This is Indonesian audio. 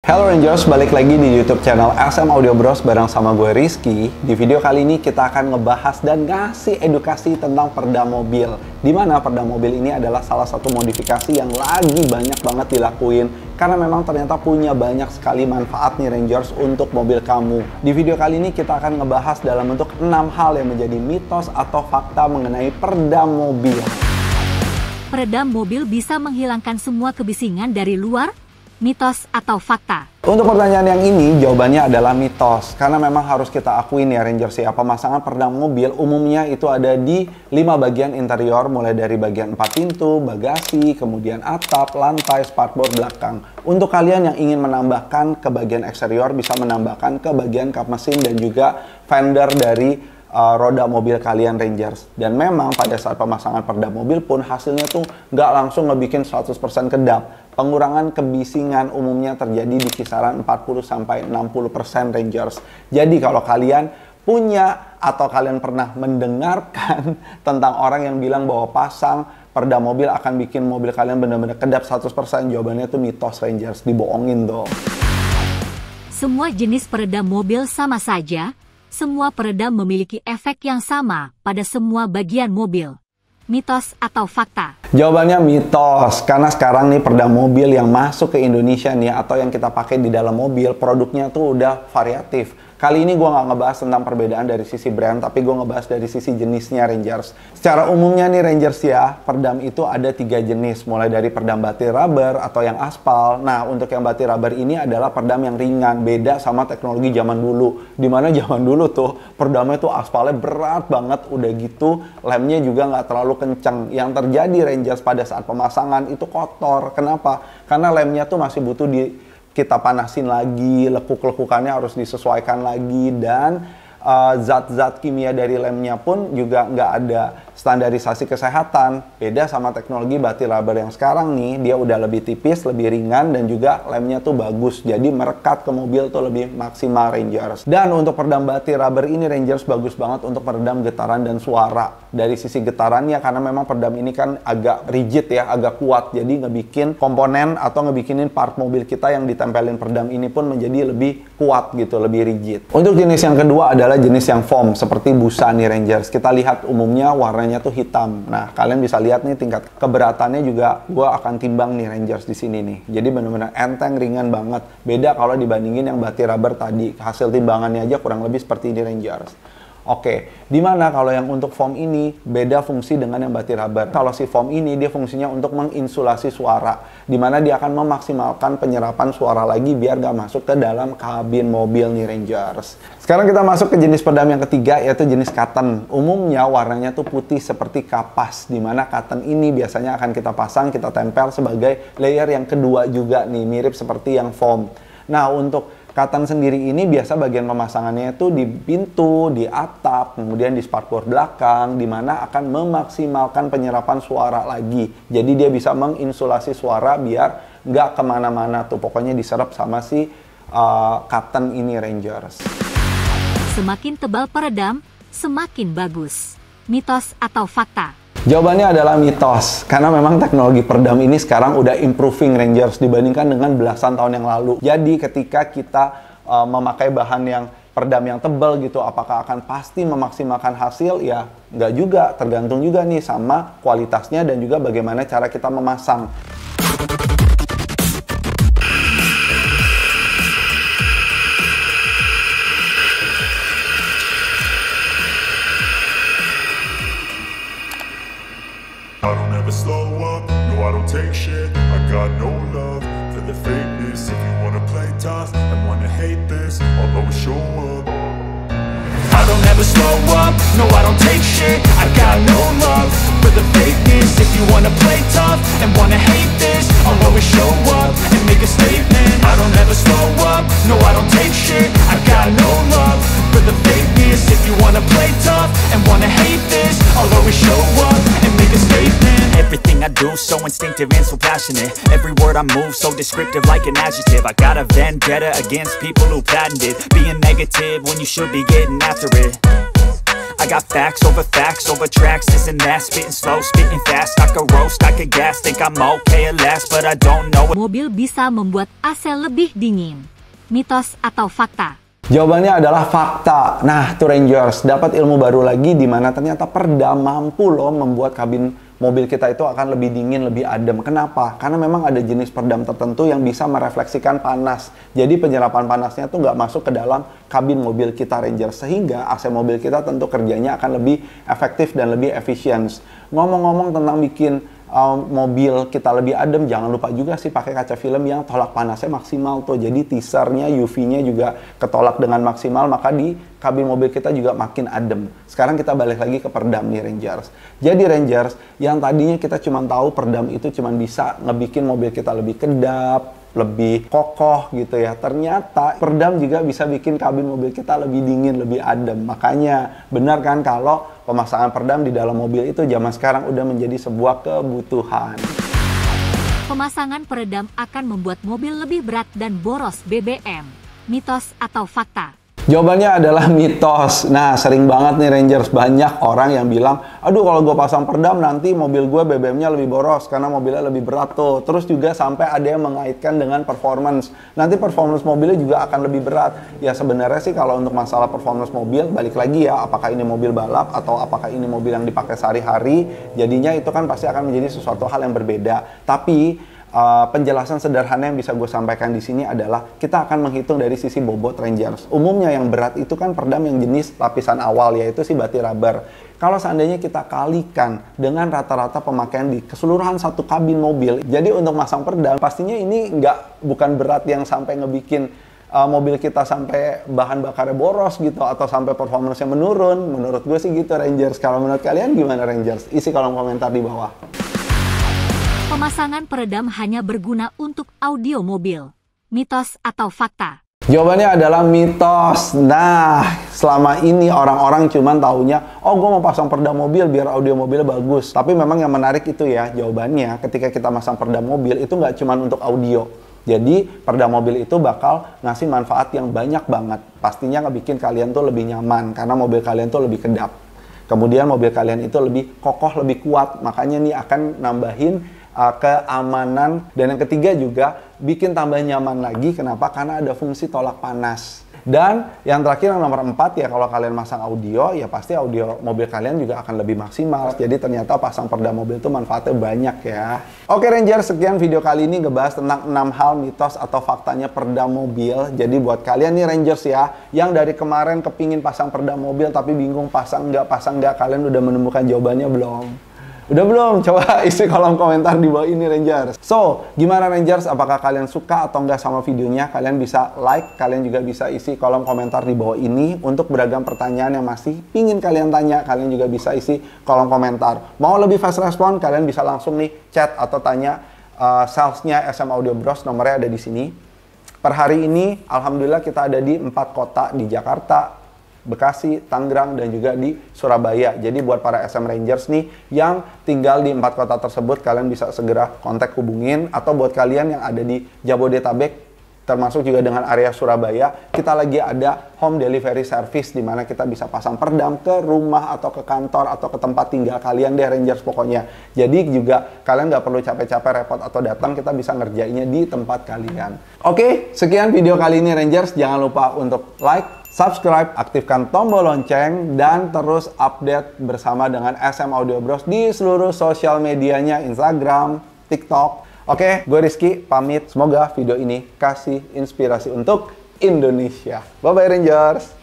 Hello Rangers, balik lagi di YouTube channel SM Audio Bros bareng sama gue Rizky. Di video kali ini kita akan ngebahas dan ngasih edukasi tentang peredam mobil. Dimana peredam mobil ini adalah salah satu modifikasi yang lagi banyak banget dilakuin karena memang ternyata punya banyak sekali manfaat nih Rangers untuk mobil kamu. Di video kali ini kita akan ngebahas dalam bentuk 6 hal yang menjadi mitos atau fakta mengenai peredam mobil. Peredam mobil bisa menghilangkan semua kebisingan dari luar? Mitos atau fakta? Untuk pertanyaan yang ini, jawabannya adalah mitos. Karena memang harus kita akuin ya Rangers ya, pemasangan peredam mobil umumnya itu ada di 5 bagian interior, mulai dari bagian 4 pintu, bagasi, kemudian atap, lantai, spakbor belakang. Untuk kalian yang ingin menambahkan ke bagian eksterior, bisa menambahkan ke bagian kap mesin dan juga fender dari roda mobil kalian Rangers. Dan memang pada saat pemasangan peredam mobil pun hasilnya tuh nggak langsung ngebikin 100% kedap. Pengurangan kebisingan umumnya terjadi di kisaran 40-60% Rangers. Jadi kalau kalian punya atau kalian pernah mendengarkan tentang orang yang bilang bahwa pasang peredam mobil akan bikin mobil kalian benar-benar kedap 100%, jawabannya itu mitos Rangers, dibohongin tuh. Semua jenis peredam mobil sama saja. Semua peredam memiliki efek yang sama pada semua bagian mobil. Mitos atau fakta? Jawabannya mitos, karena sekarang nih peredam mobil yang masuk ke Indonesia nih atau yang kita pakai di dalam mobil, produknya tuh udah variatif. Kali ini gue nggak ngebahas tentang perbedaan dari sisi brand, tapi gue ngebahas dari sisi jenisnya Rangers. Secara umumnya nih Rangers ya, peredam itu ada 3 jenis, mulai dari peredam batik rubber atau yang aspal. Nah, untuk yang batik rubber ini adalah peredam yang ringan, beda sama teknologi zaman dulu. Dimana zaman dulu tuh, peredamnya tuh aspalnya berat banget, udah gitu lemnya juga nggak terlalu kenceng. Yang terjadi Rangers pada saat pemasangan itu kotor. Kenapa? Karena lemnya tuh masih butuh kita panasin lagi, lekuk-lekukannya harus disesuaikan lagi, dan zat-zat kimia dari lemnya pun juga nggak ada standarisasi kesehatan. Beda sama teknologi batik rubber yang sekarang nih, dia udah lebih tipis, lebih ringan, dan juga lemnya tuh bagus. Jadi merekat ke mobil tuh lebih maksimal Rangers. Dan untuk peredam batik rubber ini Rangers bagus banget untuk peredam getaran dan suara. Dari sisi getarannya, karena memang peredam ini kan agak rigid ya, agak kuat. Jadi ngebikin komponen atau ngebikinin part mobil kita yang ditempelin peredam ini pun menjadi lebih kuat gitu, lebih rigid. Untuk jenis yang kedua adalah jenis yang foam, seperti busa nih Rangers. Kita lihat umumnya warnanya tuh hitam. Nah, kalian bisa lihat nih tingkat keberatannya juga gue akan timbang nih Rangers di sini nih. Jadi benar-benar enteng, ringan banget. Beda kalau dibandingin yang batik rubber tadi. Hasil timbangannya aja kurang lebih seperti ini Rangers. Oke, dimana kalau yang untuk foam ini beda fungsi dengan yang batik rubber. Kalau si foam ini dia fungsinya untuk menginsulasi suara, dimana dia akan memaksimalkan penyerapan suara lagi biar gak masuk ke dalam kabin mobil nih Rangers. Sekarang kita masuk ke jenis peredam yang ketiga, yaitu jenis cotton. Umumnya warnanya tuh putih seperti kapas, dimana cotton ini biasanya akan kita pasang, kita tempel sebagai layer yang kedua juga nih, mirip seperti yang foam. Nah, untuk cotton sendiri ini biasa bagian pemasangannya itu di pintu, di atap, kemudian di spakbor belakang, di mana akan memaksimalkan penyerapan suara lagi. Jadi dia bisa menginsulasi suara biar nggak kemana-mana tuh, pokoknya diserap sama si cotton ini Rangers. Semakin tebal peredam, semakin bagus. Mitos atau fakta? Jawabannya adalah mitos, karena memang teknologi peredam ini sekarang udah improving Rangers dibandingkan dengan belasan tahun yang lalu. Jadi ketika kita memakai bahan yang peredam yang tebal gitu, apakah akan pasti memaksimalkan hasil? Ya nggak juga, tergantung juga nih sama kualitasnya dan juga bagaimana cara kita memasang. I don't ever slow up, no I don't take shit. I got no love for the fakeness. If you wanna play tough and wanna hate this, I'll always show up. I don't ever slow up, no I don't take shit. I got no love for the fakeness. If you wanna play tough and wanna hate this, I'll always show up and make a statement. I don't ever slow up, no I don't take shit. I got no love for the fakeness. If you wanna play tough and wanna hate this, I'll always show up and make a statement. Everything I do so instinctive and so passionate. Every word I move so descriptive like an adjective. I got a vendetta against people who patented being negative when you should be getting after it. I got facts over tracks, this and that, spitting slow, spitting fast. I could roast, I could gas, think I'm okay at last, but I don't know. Mobil bisa membuat AC lebih dingin. Mitos atau fakta? Jawabannya adalah fakta. Nah, tuh Rangers, dapat ilmu baru lagi di mana ternyata peredam mampu loh membuat kabin mobil kita itu akan lebih dingin, lebih adem. Kenapa? Karena memang ada jenis peredam tertentu yang bisa merefleksikan panas. Jadi penyerapan panasnya tuh nggak masuk ke dalam kabin mobil kita Rangers. Sehingga AC mobil kita tentu kerjanya akan lebih efektif dan lebih efisien. Ngomong-ngomong tentang bikin mobil kita lebih adem, jangan lupa juga sih pakai kaca film yang tolak panasnya maksimal tuh. Jadi teasernya, UV-nya juga ketolak dengan maksimal, maka di kabin mobil kita juga makin adem. Sekarang kita balik lagi ke peredam nih Rangers. Jadi Rangers, yang tadinya kita cuma tahu peredam itu cuma bisa ngebikin mobil kita lebih kedap, lebih kokoh gitu ya. Ternyata peredam juga bisa bikin kabin mobil kita lebih dingin, lebih adem. Makanya benar kan kalau pemasangan peredam di dalam mobil itu zaman sekarang udah menjadi sebuah kebutuhan. Pemasangan peredam akan membuat mobil lebih berat dan boros BBM. Mitos atau fakta? Jawabannya adalah mitos. Nah, sering banget nih Rangers, banyak orang yang bilang, aduh kalau gue pasang peredam nanti mobil gue BBM-nya lebih boros karena mobilnya lebih berat tuh. Terus juga sampai ada yang mengaitkan dengan performance. Nanti performance mobilnya juga akan lebih berat. Ya sebenarnya sih kalau untuk masalah performance mobil, balik lagi ya, apakah ini mobil balap atau apakah ini mobil yang dipakai sehari-hari, jadinya itu kan pasti akan menjadi sesuatu hal yang berbeda. Tapi penjelasan sederhana yang bisa gue sampaikan di sini adalah kita akan menghitung dari sisi bobot Rangers. Umumnya yang berat itu kan peredam yang jenis lapisan awal, yaitu si bati rubber. Kalau seandainya kita kalikan dengan rata-rata pemakaian di keseluruhan satu kabin mobil, jadi untuk masang peredam pastinya ini bukan berat yang sampai ngebikin mobil kita sampai bahan bakarnya boros gitu atau sampai performance-nya menurun. Menurut gue sih gitu Rangers. Kalau menurut kalian gimana Rangers? Isi kolom komentar di bawah. Pemasangan peredam hanya berguna untuk audio mobil. Mitos atau fakta? Jawabannya adalah mitos. Nah, selama ini orang-orang cuman taunya, oh gue mau pasang peredam mobil biar audio mobilnya bagus. Tapi memang yang menarik itu ya, jawabannya ketika kita masang peredam mobil itu nggak cuman untuk audio. Jadi peredam mobil itu bakal ngasih manfaat yang banyak banget. Pastinya ngebikin kalian tuh lebih nyaman karena mobil kalian tuh lebih kedap. Kemudian mobil kalian itu lebih kokoh, lebih kuat. Makanya nih akan nambahin keamanan. Dan yang ketiga juga bikin tambah nyaman lagi. Kenapa? Karena ada fungsi tolak panas. Dan yang terakhir yang nomor 4 ya, kalau kalian masang audio ya pasti audio mobil kalian juga akan lebih maksimal. Jadi ternyata pasang peredam mobil itu manfaatnya banyak ya. Oke Rangers, sekian video kali ini ngebahas tentang 6 hal mitos atau faktanya peredam mobil. Jadi buat kalian nih Rangers ya, yang dari kemarin kepingin pasang peredam mobil tapi bingung pasang nggak, kalian udah menemukan jawabannya belum? Udah belum? Coba isi kolom komentar di bawah ini Rangers. So, gimana Rangers? Apakah kalian suka atau enggak sama videonya? Kalian bisa like, kalian juga bisa isi kolom komentar di bawah ini untuk beragam pertanyaan yang masih pingin kalian tanya. Kalian juga bisa isi kolom komentar. Mau lebih fast respon? Kalian bisa langsung nih chat atau tanya salesnya SM Audio Bros, nomornya ada di sini. Per hari ini, alhamdulillah kita ada di 4 kota di Jakarta, Bekasi, Tangerang, dan juga di Surabaya. Jadi buat para SM Rangers nih yang tinggal di 4 kota tersebut, kalian bisa segera kontak hubungin. Atau buat kalian yang ada di Jabodetabek, termasuk juga dengan area Surabaya, kita lagi ada home delivery service di mana kita bisa pasang peredam ke rumah atau ke kantor atau ke tempat tinggal kalian deh Rangers pokoknya. Jadi juga kalian nggak perlu capek-capek repot atau datang, kita bisa ngerjainnya di tempat kalian. Oke, sekian video kali ini Rangers. Jangan lupa untuk like, subscribe, aktifkan tombol lonceng, dan terus update bersama dengan SM Audio Bros di seluruh sosial medianya, Instagram, TikTok. Oke, gue Rizky, pamit. Semoga video ini kasih inspirasi untuk Indonesia. Bye-bye Rangers!